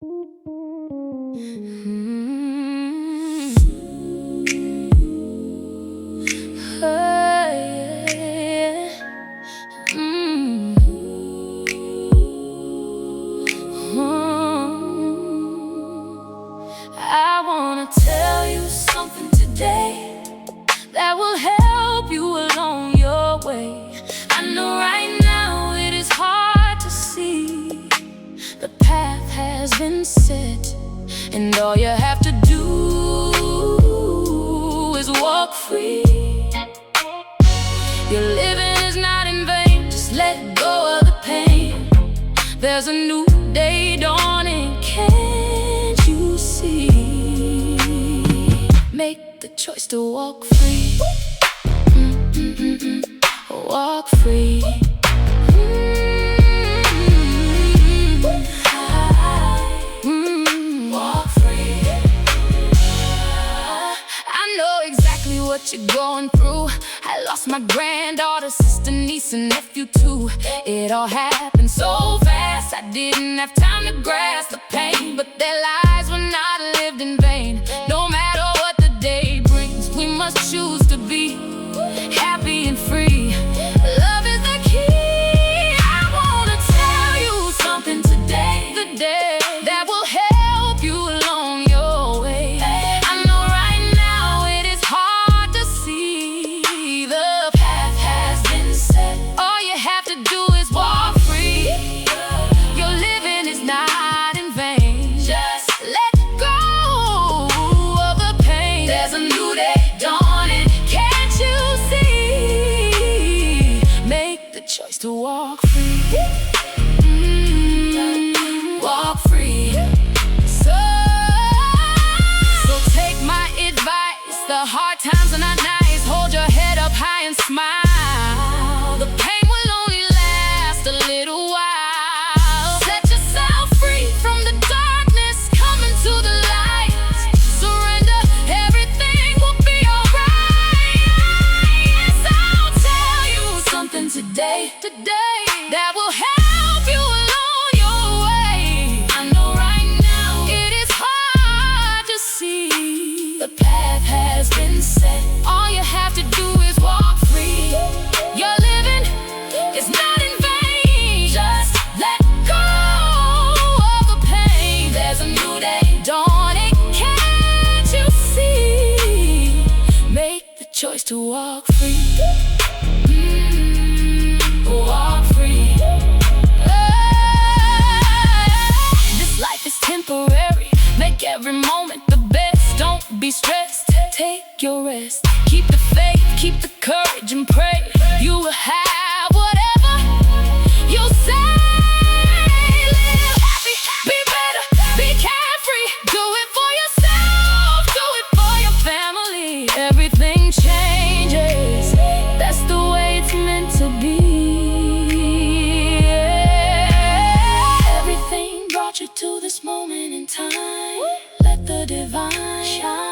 I wanna tell you something today that will help you along your way. I know right now it is hard to see. The path has been set, and all you have to do is walk free. Your living is not in vain, just let go of the pain. There's a new day dawning, can't you see? Make the choice to walk free. Walk free. Walk free. I know exactly what you're going through. I lost my granddaughter, sister, niece, and nephew too. It all happened so fast, I didn't have time to grasp the pain. But their lives were not lived in vain. No matter what the day brings, we must choose to be happy and free. Love is the key. I wanna tell you something today, the day that will help you along your way. I know right now it is hard to see. The path has been set. All you have to do is walk free. Your living is not in vain. Just let go of the pain. There's a new day dawning, can't you see? Make the choice to walk free. Walk free. So take my advice. The hard times are not nice. Hold your head up high and smile. The pain will only last a little while. Set yourself free from the darkness, come into the light. Surrender, everything will be alright. Yes, I'll tell you something today, that will help you along your way. I know right now it is hard to see. The path has been set. All you have to do is walk free. Your living is not in vain. Just let go of the pain. There's a new day dawning, can't you see? Make the choice to walk free. Walk free. This life is temporary. Make every moment the best. Don't be stressed, take your rest. Keep the faith, keep the courage, and pray you will have whatever you say. Live happy, be better, be carefree. Do it for yourself, do it for your family. Everything changes, that's the way it's meant to be. Everything brought you to this moment in time. Let the divine shine.